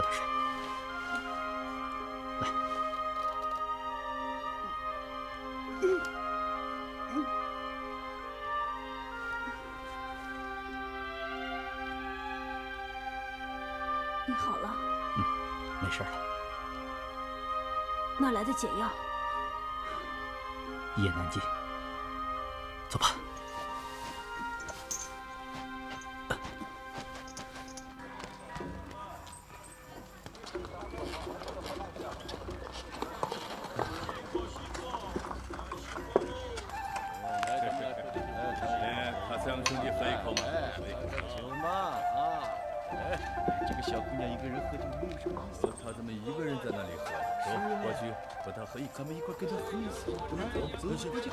點事。来，你好了？没事了。哪来的解药？一言难尽。走吧。他三兄弟喝一口嘛。酒嘛啊！哎，这个小姑娘一个人喝酒没有什么意思。他怎么一个人在那里喝？走，过去和他喝一口。咱们一块跟他喝一次。走，过去，过去，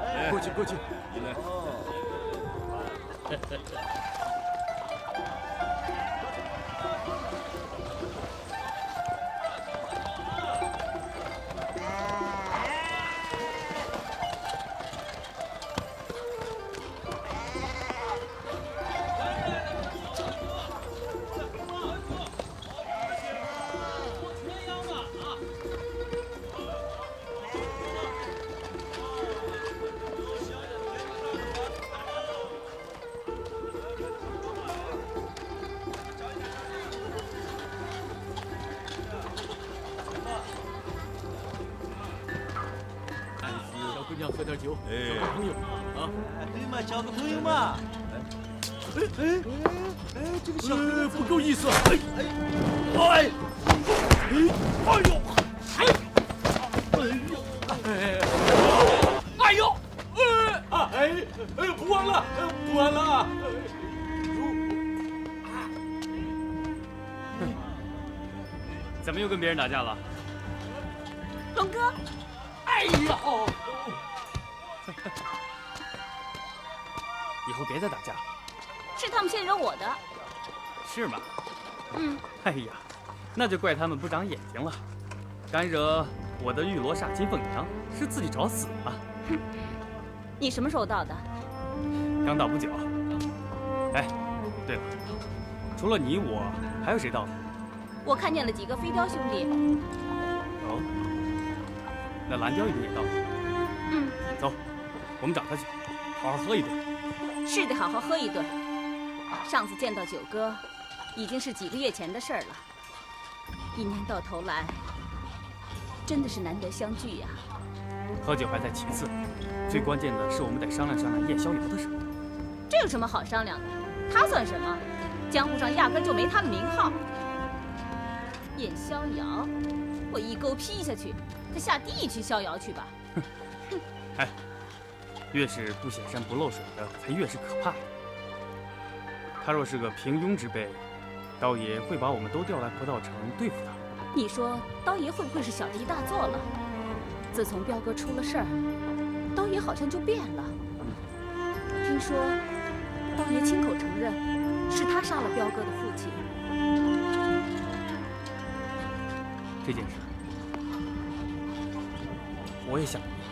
哎，走，过去，过去，你来。要喝点酒，哎，交个朋友啊！对嘛，交个朋友嘛。这个小姑娘不够意思！哎呦！不玩了，不玩了！怎么又跟别人打架了？龙哥！哎呦！以后别再打架了。是他们先惹我的。是吗？嗯。哎呀，那就怪他们不长眼睛了，敢惹我的玉罗刹金凤娘，是自己找死了。哼，你什么时候到的？刚到不久。哎，对了，除了你我，还有谁到的？我看见了几个飞雕兄弟。哦，那蓝雕一定也到了。嗯。走，我们找他去，好好喝一顿。是得好好喝一顿。上次见到九哥，已经是几个月前的事儿了。一年到头来，真的是难得相聚呀。喝酒还在其次，最关键的是我们得商量商量叶逍遥的事。这有什么好商量的？他算什么？江湖上压根就没他的名号。叶逍遥，我一钩劈下去，他下地狱去逍遥去吧。哼，哎，越是不显山不漏水的，才越是可怕呀。他若是个平庸之辈，刀爷会把我们都调来葡萄城对付他。你說刀爺會不會是小題大做了？自從彪哥出了事兒，刀爺好像就變了。聽說刀爺親口承認，是他殺了彪哥的父親。這件事，我也想不明白。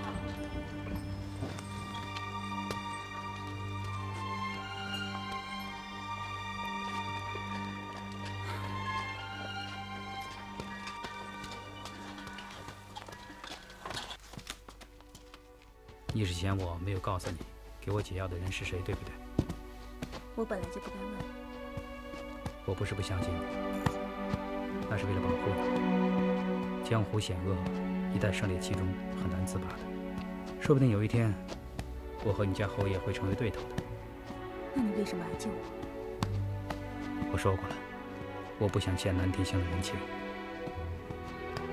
你是嫌我没有告诉你，给我解药的人是誰，對不對？我本來就不該問。我不是不相信你，那是為了保護你。江湖險惡，一旦身歷其中，很難自拔的。說不定有一天，我和你家侯爺會成為對頭的。那你為什麼來救我？我說過了，我不想欠南天香的人情。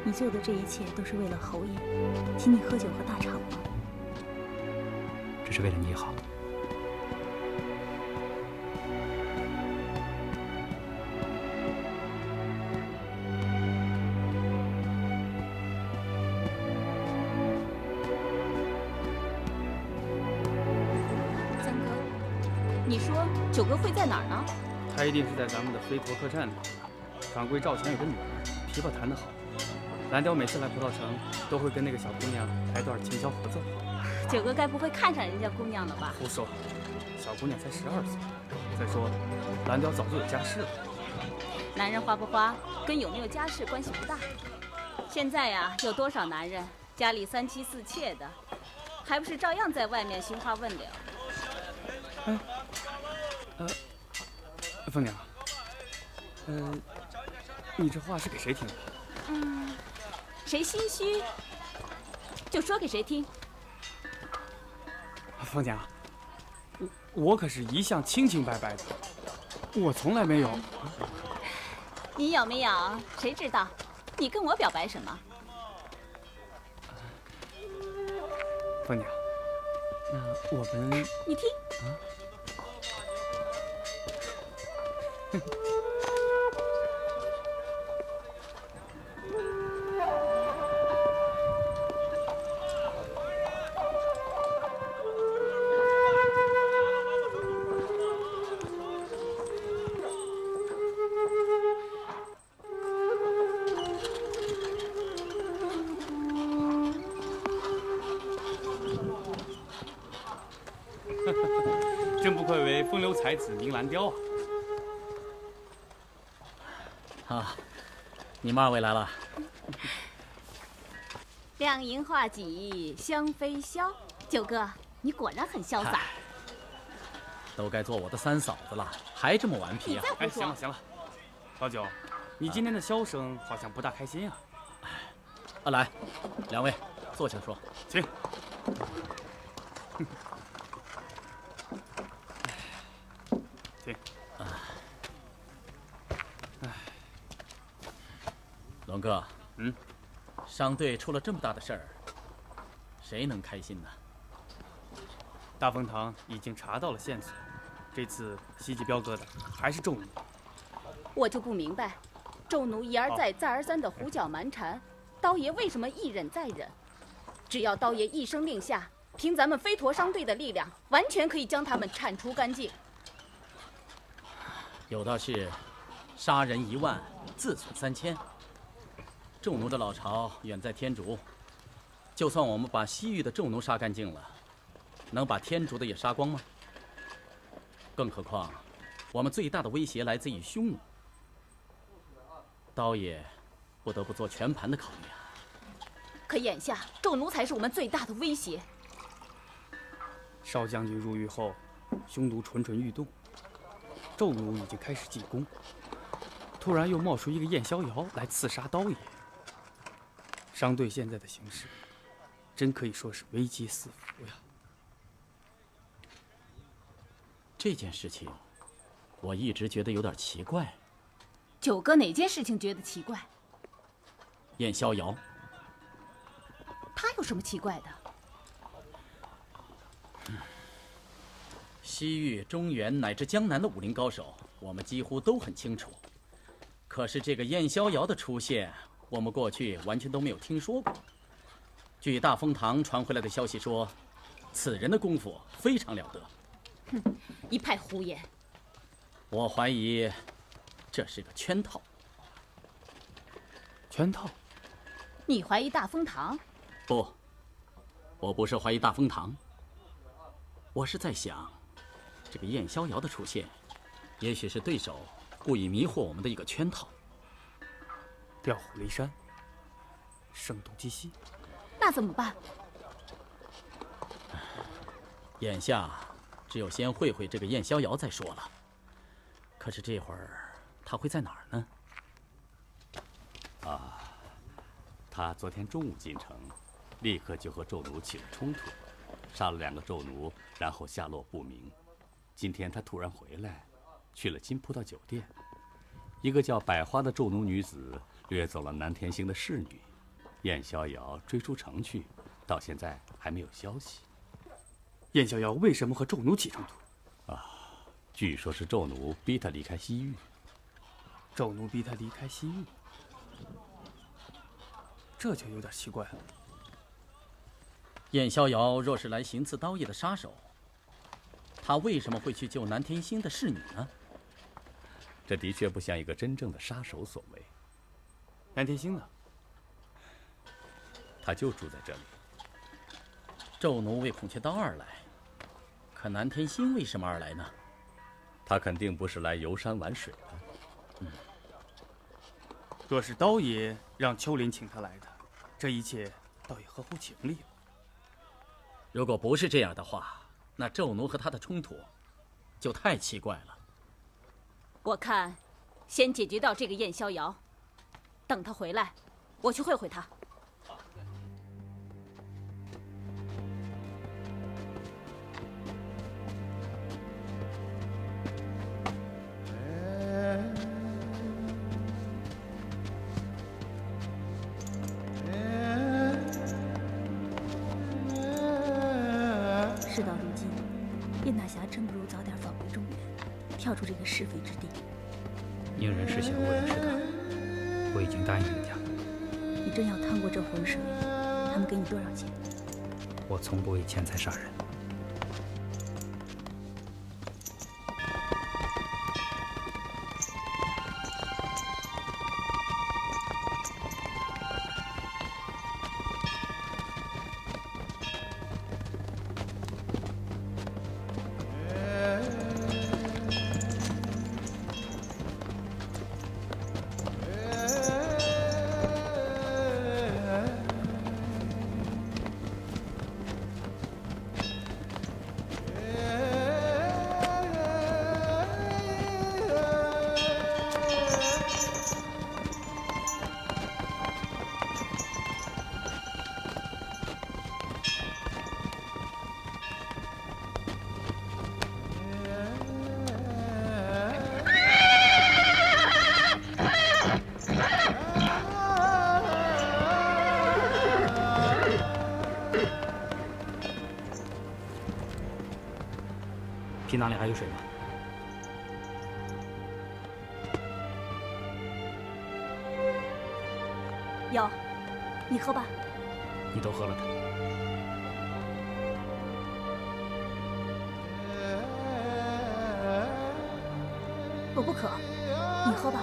你做的這一切都是為了侯爺，請你喝酒和大腸嗎？只是為了你好。三哥，你說九哥會在哪兒呢？他一定是在咱們的飛陀客棧裡。掌櫃趙強有個女兒，琵琶彈得好。藍雕每次來葡萄城，都會跟那個小姑娘來段琴簫合奏。九哥該不會看上人家姑娘了吧？胡說，小姑娘才12歲。再說，藍雕早就有家室了。男人花不花，跟有沒有家世關係不大。現在呀，有多少男人家裡3妻4妾的，還不是照樣在外面尋花問柳？凤娘，你这話是給誰聽的？誰心虛，就說給誰聽。鳳娘，我可是一向清清白白的，我從來沒有。你有沒有？誰知道？你跟我表白什麼？鳳娘，那我們……你聽。真不愧为风流才子明兰雕啊！啊，你们2位来了。亮银画戟，香飞霄。九哥，你果然很潇灑。都该做我的3嫂子了，还这么顽皮啊！哎，行了行了，老九，你今天的箫声好像不大開心啊。來，2位坐下說，請。请。龙哥，商队出了这麼大的事兒，誰能開心呢？大風堂已經查到了線索，這次襲擊彪哥的還是仲奴。我就不明白，仲奴一而再再而三的胡攪蠻纏，刀爺為什麼一忍再忍？只要刀爺一聲令下，憑咱們飛陀商隊的力量，完全可以將他們鏟除乾淨。有道是，殺人1萬，自損3000。仲奴的老巢遠在天竺，就算我們把西域的仲奴殺乾淨了，能把天竺的也殺光嗎？更何況，我們最大的威脅來自於匈奴。刀爺不得不做全盤的考慮啊。可眼下，仲奴才是我們最大的威脅。少將軍入獄後，匈奴蠢蠢欲動，仲奴已經開始進攻，突然又冒出一個燕逍遙來刺殺刀爺。商隊現在的形勢，真可以說是危機四伏呀。這件事情，我一直覺得有點奇怪。九哥哪件事情覺得奇怪？燕逍遙。他有什麼奇怪的？西域、中原乃至江南的武林高手，我們幾乎都很清楚。可是這個燕逍遙的出現，我們過去完全都沒有聽說過。據大風堂傳回來的消息說，此人的功夫非常了得。哼，一派胡言。我懷疑這是個圈套。圈套？你懷疑大風堂？不，我不是懷疑大風堂。我是在想，這個燕逍遙的出現，也許是對手故意迷惑我們的一個圈套。調虎離山，聲東擊西。那怎麼辦？眼下只有先會會這個燕逍遙再說了。可是這會兒他會在哪兒呢？啊，他昨天中午進城，立刻就和紂奴起了衝突，殺了2個紂奴，然後下落不明。今天他突然回來，去了金葡萄酒店，一個叫百花的紂奴女子掠走了南天星的侍女，燕逍遙追出城去，到現在還沒有消息。燕逍遙為什麼和紂奴起衝突？啊，據說是紂奴逼他離開西域。紂奴逼他離開西域，這就有點奇怪了。燕逍遙若是來行刺刀爺的殺手，他為什麼會去救南天星的侍女呢？這的確不像一個真正的殺手所為。南天星呢？他就住在這裡。紂奴為孔雀刀而來，可南天星為什麼而來呢？他肯定不是來遊山玩水的。若是刀爺讓秋林請他来的，这一切倒也合乎情理了。如果不是这样的话，那纣奴和他的冲突就太奇怪了。我看，先解决掉这个燕逍遥，等他回来，我去会会他。事到如今，燕大侠真不如早点返回中原，跳出这个是非之地。宁人是小，我人是大，我已经答应人家。你真要趟过这浑水，他们给你多少钱？我从不为钱财杀人。皮囊里还有水吗？有，你喝吧。你都喝了它。我不渴，你喝吧。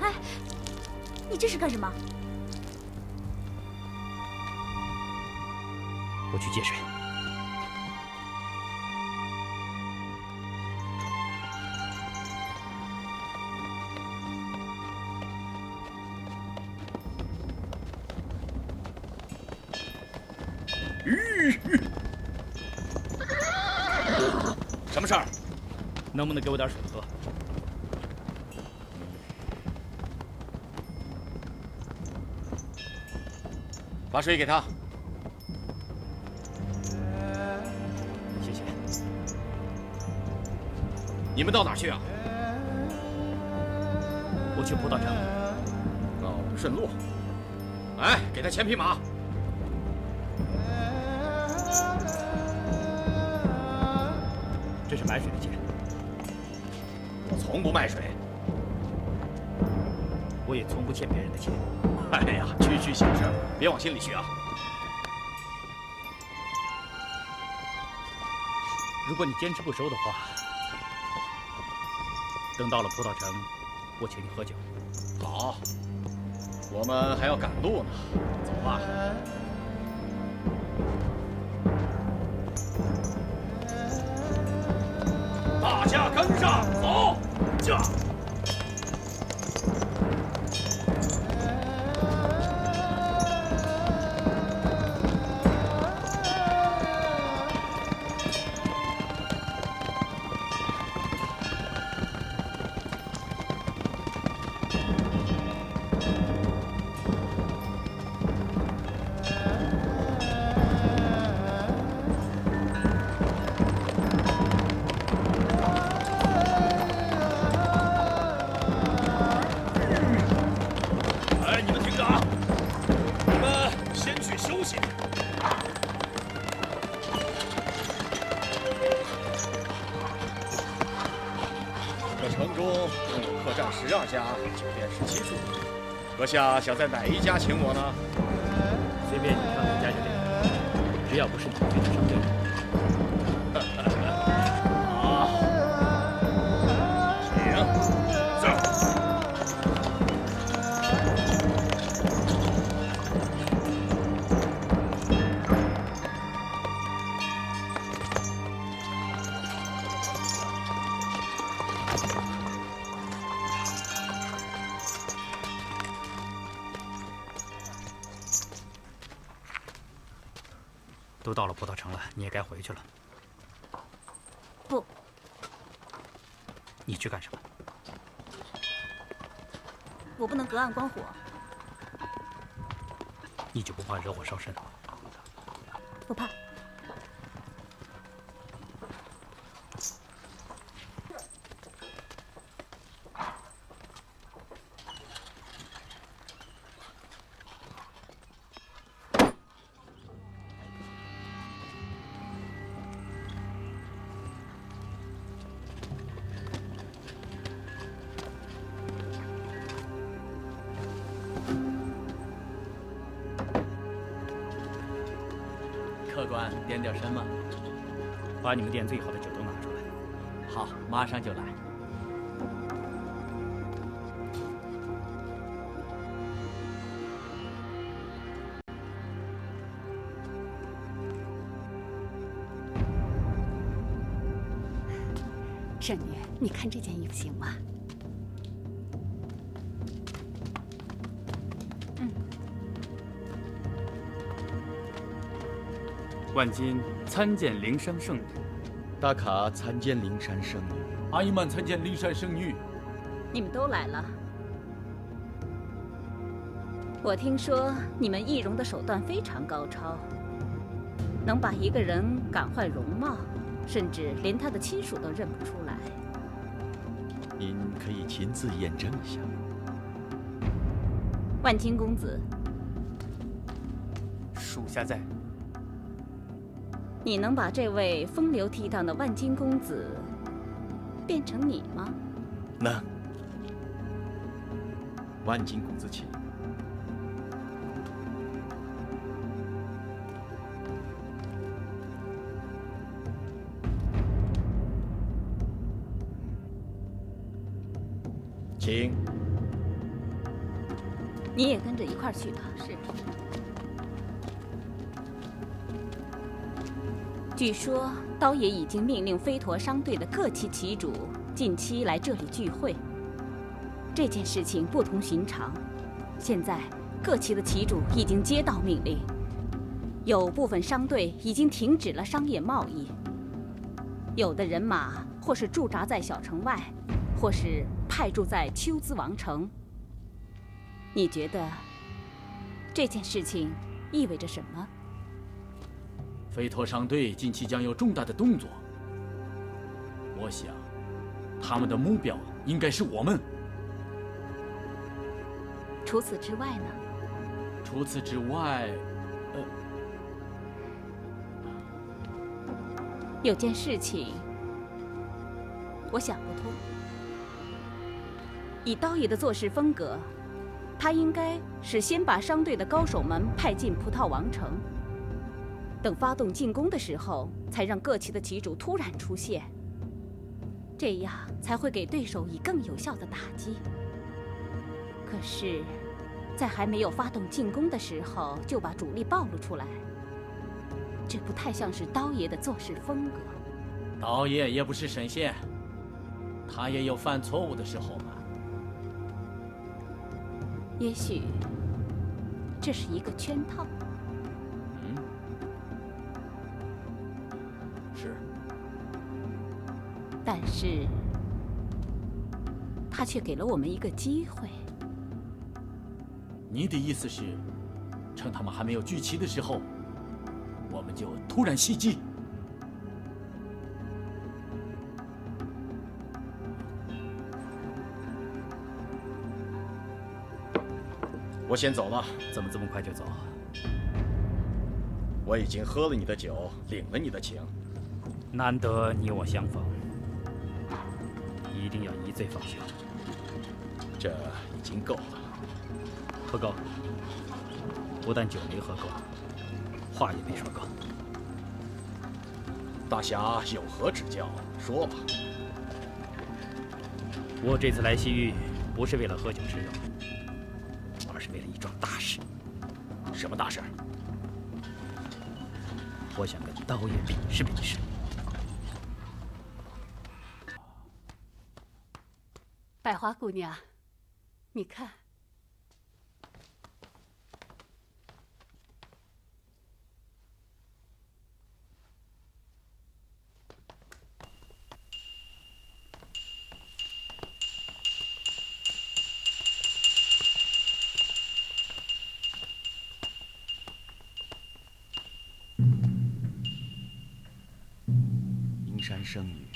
哎，你这是干什么？我去接水。什么事儿？能不能给我点水喝？把水给他。谢谢。你们到哪儿去啊？我去葡萄城。哦，顺路。哎，给他钱匹马。这是买水的钱。我从不卖水。我也从不欠别人的钱。哎呀，区区小事，别往心里去啊。如果你坚持不收的话，等到了葡萄城，我请你喝酒。好，我们还要赶路呢，走吧。大家跟上，走，驾！12家，酒店17处，阁下想在哪一家请我呢？随便你挑哪家就对，只要不是你去的商队。好，请。都到了葡萄城了，你也该回去了。不，你去干什么？我不能隔岸观火。你就不怕惹火烧身？不怕。客官点点什么？把你们店最好的酒都拿出来。好，马上就来。圣女，你看这件衣服行吗？万金参见灵山圣女。大卡参见灵山圣女。阿姨们参见灵山圣女。你们都来了。我听说你们易容的手段非常高超，能把一个人感坏容貌，甚至连他的亲属都認不出來。您可以親自驗證一下。萬金公子，屬下在。你能把這位風流倜儻的萬金公子變成你嗎？能。萬金公子請。請。你也跟着一塊兒去吧。是。據說刀爺已經命令飛陀商隊的各期旗主近期來這裡聚會。這件事情不同尋常，現在各旗的旗主已經接到命令，有部分商隊已經停止了商業貿易，有的人馬或是駐紮在小城外，或是派駐在秋姿王城。你覺得這件事情意味着什麼？飛陀商隊近期將有重大的動作，我想，他們的目標應該是我們。除此之外呢？除此之外，有件事情，我想不通。以刀爺的做事風格，他應該是先把商隊的高手們派進葡萄王城。等發動進攻的時候，才讓各旗的旗主突然出現，這樣才會給對手以更有效的打擊。可是，在還沒有發動進攻的時候就把主力暴露出來，這不太像是刀爺的做事風格。刀爺也不是神仙，他也有犯錯誤的時候嘛。也許這是一個圈套。是，但是他卻給了我們一個機會。你的意思是，趁他們還沒有聚齊的時候，我們就突然襲擊？我先走了。怎麼這麼快就走？我已經喝了你的酒，領了你的情。難得你我相逢，一定要一醉方休。這已經夠了。不夠，不但酒沒喝夠，話也沒說夠。大俠有何指教？說吧。我這次來西域，不是為了喝酒吃肉，而是為了一樁大事。什麼大事？我想跟刀爺比試比試。百花姑娘，你看，青山生女。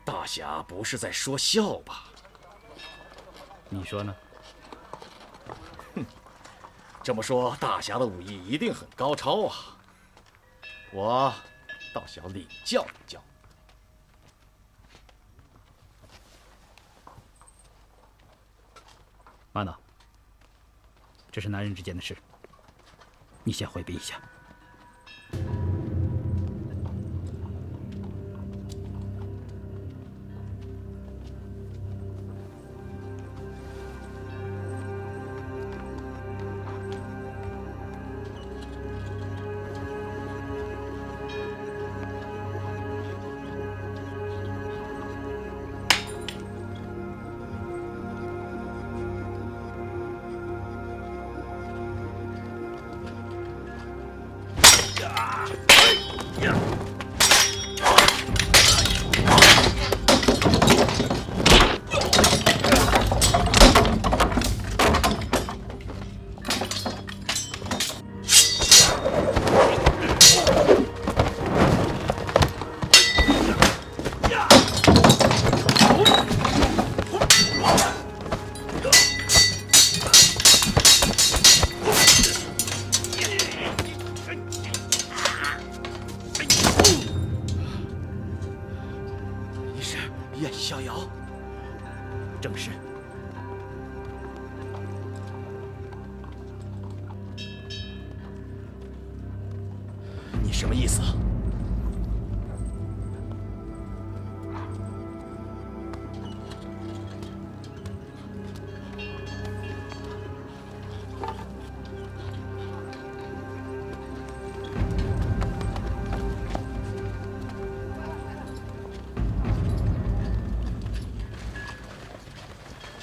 大侠不是在说笑吧？你说呢？哼，这么说，大侠的武艺一定很高超啊！我倒想领教领教。玛瑙，这是男人之间的事，你先回避一下。正是。你什么意思？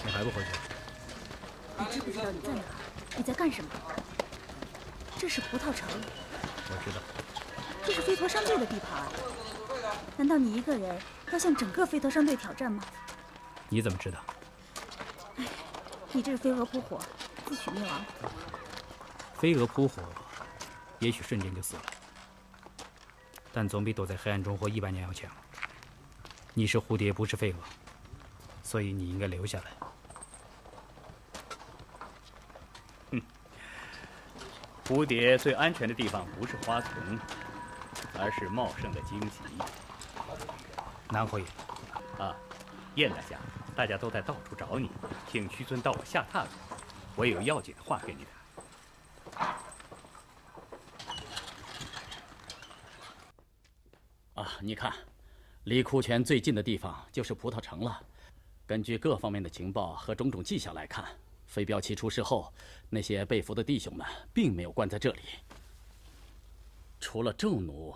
你还不回去？你知不知道你在哪儿？你在干什么？这是葡萄城。我知道。这是飞驼商队的地盘。难道你一个人要向整个飞驼商队挑战吗？你怎么知道？哎，你这是飞蛾扑火，自取灭亡。飞蛾扑火，也許瞬間就死了，但總比躲在黑暗中活100年要強。你是蝴蝶，不是飛蛾，所以你應該留下來。蝴蝶最安全的地方不是花叢，而是茂盛的荊棘。南侯爺啊，燕大俠，大家都在到處找你，請屈尊到我下榻坐，我有要緊的話跟你談。啊，你看，離庫泉最近的地方就是葡萄城了。根據各方面的情報和種種跡象來看，飛鏢旗出事後，那些被俘的弟兄們並沒有關在這裡。除了紂奴，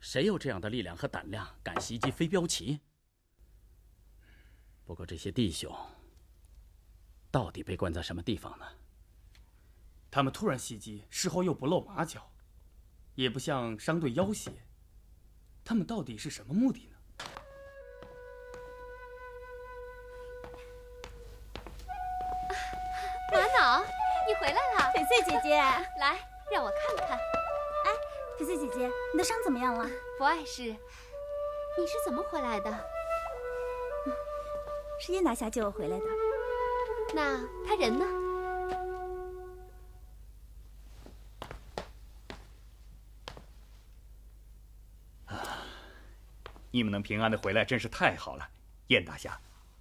誰有這樣的力量和膽量敢襲擊飛鏢旗？不過這些弟兄到底被關在什麼地方呢？他們突然襲擊，事後又不露馬腳，也不向商隊要挾，他們到底是什麼目的呢？瑪瑙，你回來了。翡翠姐姐，來，讓我看看。哎，翡翠姐姐，你的傷怎麼樣了？不礙事。你是怎麼回來的？是燕大俠救我回來的。那他人呢？你們能平安的回來，真是太好了，燕大俠，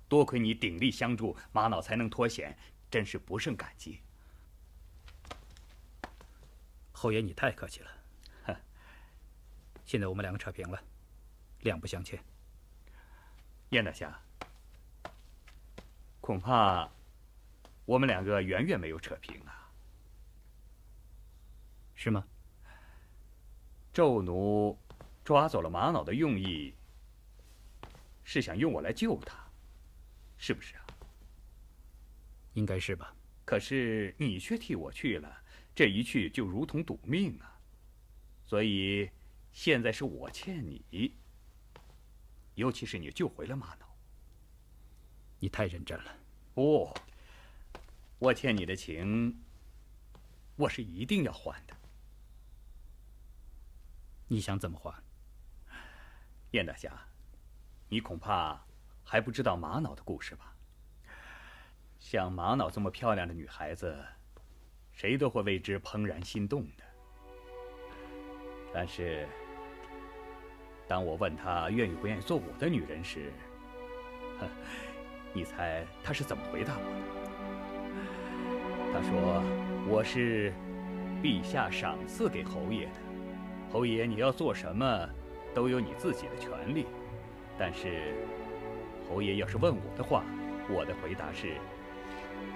多虧你鼎力相助，瑪瑙才能脫險，真是不勝感激。侯爺，你太客氣了。現在我們兩個扯平了，兩不相欠。燕大俠，恐怕我们两个遠遠沒有扯平啊。是嗎？紂奴抓走了瑪瑙的用意，是想用我來救他，是不是啊？應該是吧。可是你卻替我去了，這一去就如同賭命啊。所以現在是我欠你，尤其是你救回了瑪瑙。你太認真了。不，我欠你的情，我是一定要還的。你想怎麼還？燕大俠，你恐怕還不知道瑪瑙的故事吧？像瑪瑙這麼漂亮的女孩子，誰都會為之怦然心動的。但是，當我問她願意不願意做我的女人時，你猜她是怎麼回答我的？她說：“我是陛下賞賜給侯爺的。侯爺，你要做什麼，都有你自己的權利。但是，侯爺要是問我的話，我的回答是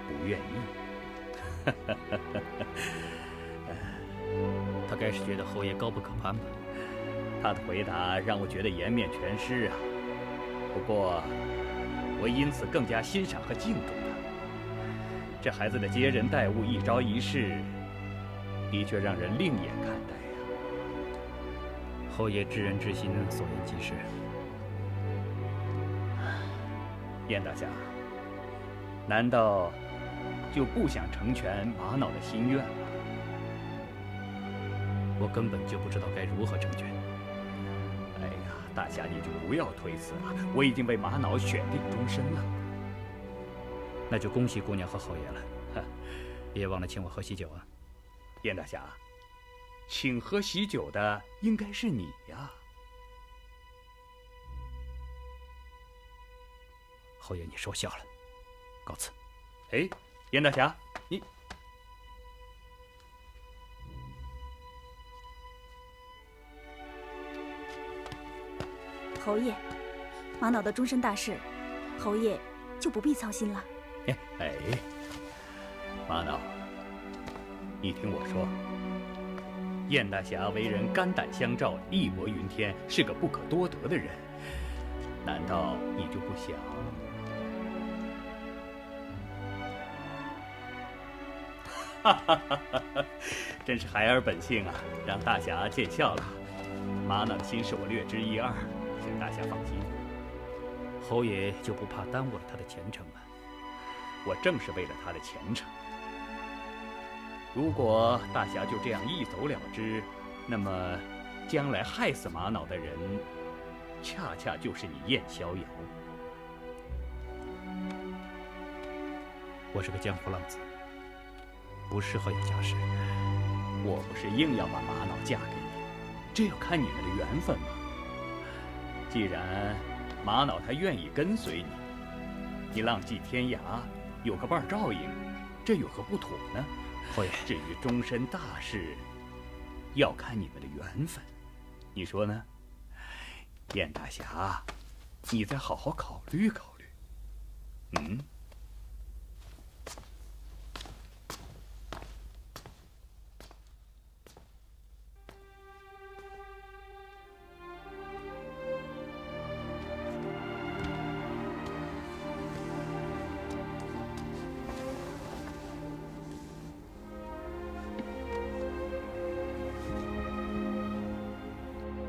不願意。”他該是覺得侯爺高不可攀吧？他的回答讓我覺得顏面全失啊。不過，我因此更加欣賞和敬重他。這孩子的接人待物、一招一式，的確讓人另眼看待。侯爺知人之心，所言極是。燕大俠，難道就不想成全瑪瑙的心願嗎？我根本就不知道該如何成全。哎呀，大俠你就不要推辭了，我已經為瑪瑙選定終身了。那就恭喜姑娘和侯爺了。別忘了請我喝喜酒啊。燕大俠。請喝喜酒的應該是你呀，侯爺，你說笑了，告辭。哎，燕大俠，你侯爺，瑪瑙的終身大事，侯爺就不必操心了。哎，瑪瑙，你聽我說。燕大俠為人肝膽相照，義薄雲天，是個不可多得的人。難道你就不想？真是孩兒本性啊，讓大俠見笑了。瑪瑙的心事我略知一二，請大俠放心。侯爺就不怕耽誤了他的前程嗎？我正是為了他的前程。如果大俠就這樣一走了之，那麼將來害死瑪瑙的人，恰恰就是你燕逍遙。我是個江湖浪子，不適合有家室。我不是硬要把瑪瑙嫁給你，這要看你們的緣分嘛。既然瑪瑙她願意跟隨你，你浪跡天涯，有個伴兒照應，這有何不妥呢？侯爺，至於終身大事，要看你們的緣分，你說呢？燕大俠，你再好好考慮考慮。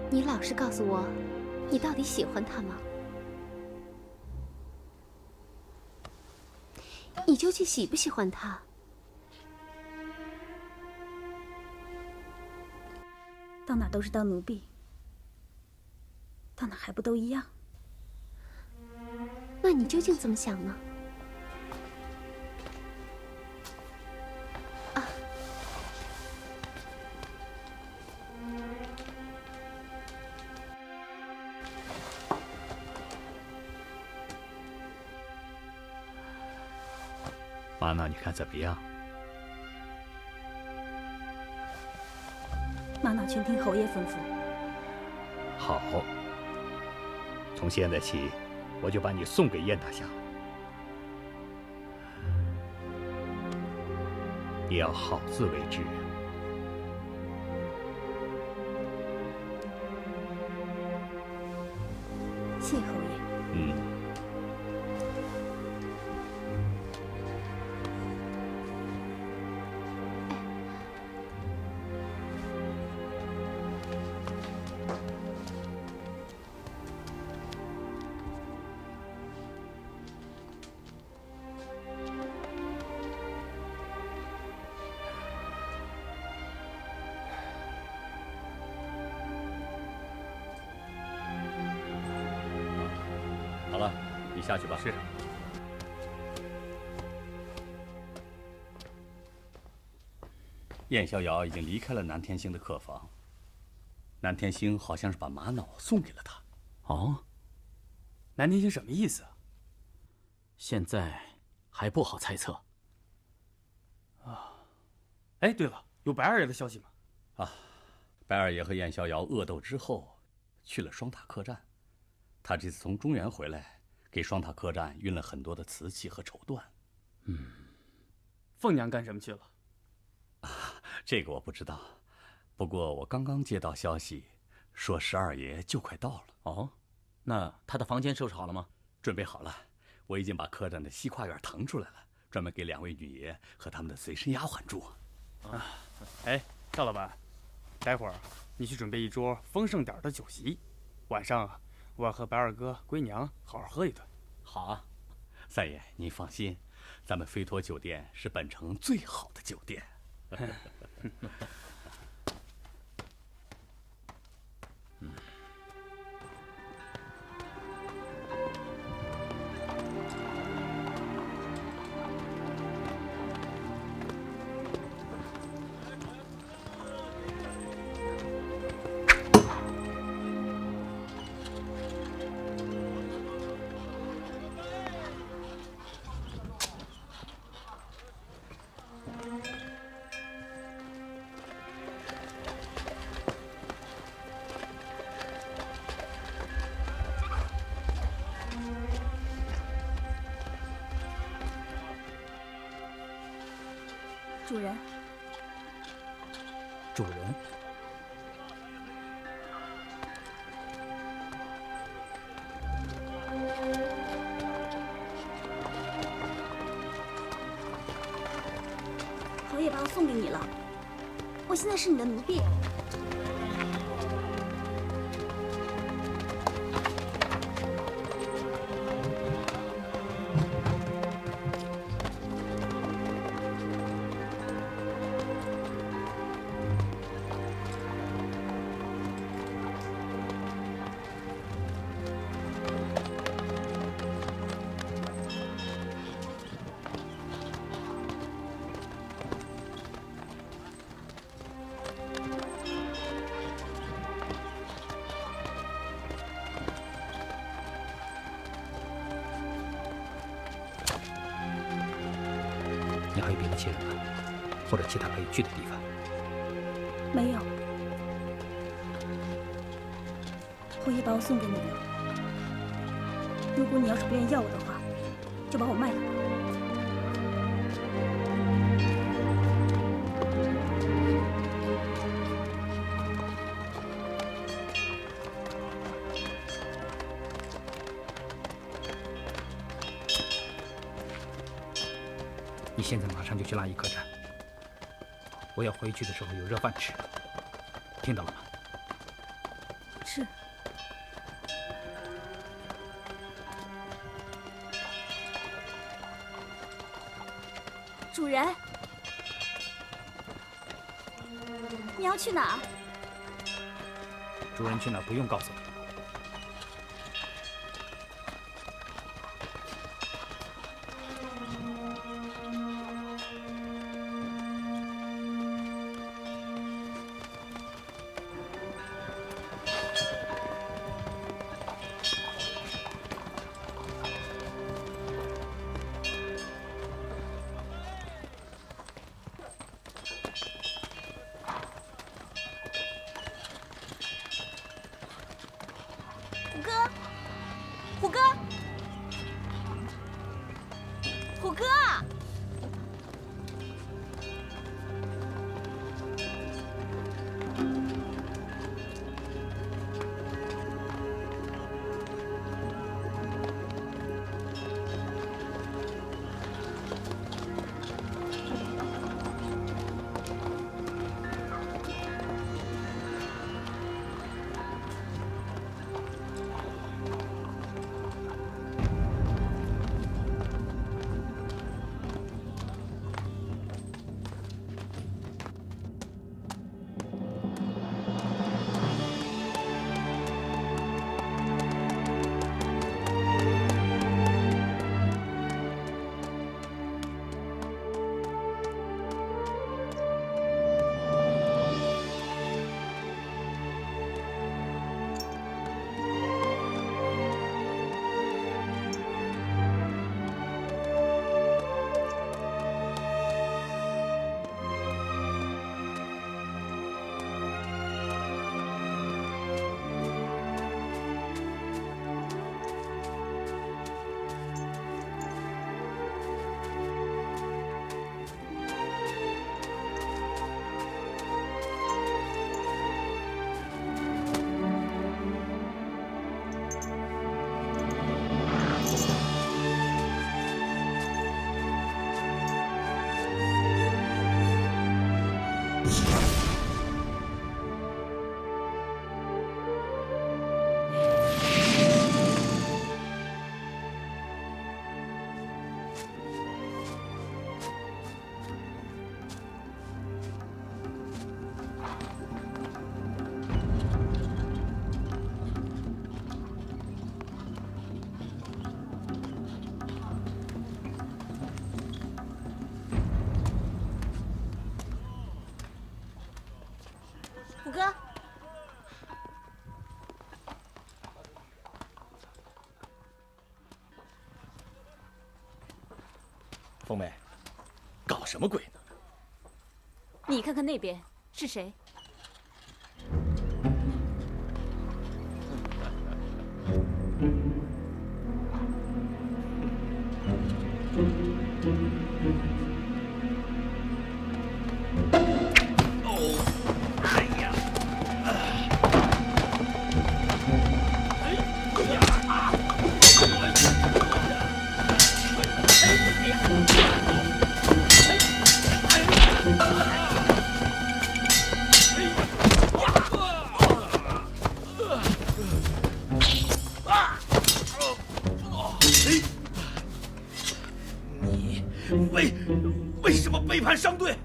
你老實告訴我，你到底喜歡他嗎？你究竟喜不喜歡他？到哪都是當奴婢，到哪還不都一樣？那你究竟怎麼想呢？瑪瑙，你看怎麼樣？瑪瑙全聽侯爺吩咐。好，從現在起，我就把你送給燕大俠。也要好自为之。谢侯爷。好了，你下去吧。是。燕逍遥已经离开了南天星的客房，南天星好像是把玛瑙送给了他。哦，南天星什么意思啊？现在还不好猜测。哎，对了，有白二爷的消息吗？白二爷和燕逍遥恶斗之后，去了双塔客栈。他这次从中原回来，给双塔客栈运了很多的瓷器和绸缎。凤娘干什么去了？这个我不知道，不过我刚刚接到消息，说十二爷就快到了。哦，那他的房间收拾好了吗？准备好了，我已经把客栈的西跨院腾出来了，专门给2位女爷和他们的随身丫鬟住。哎，赵老板，待会儿你去准备一桌丰盛点的酒席，晚上啊，我要和白二哥、龟娘好好喝一顿。好啊，三爷您放心，咱们飞托酒店是本城最好的酒店。主人，主人，侯爷把我送给你了，我现在是你的奴婢。你还有别的亲人吗？或者其他可以去的地方？没有，侯爷把我送给你了。如果你要是不愿意要我的话，就把我卖了吧。你现在马上就去拉伊客栈，我要回去的时候有热饭吃，听到了吗？是。主人，你要去哪儿？主人去哪儿不用告诉你。鳳妹，搞什麼鬼呢？你看看那邊是誰？为什么背叛商队？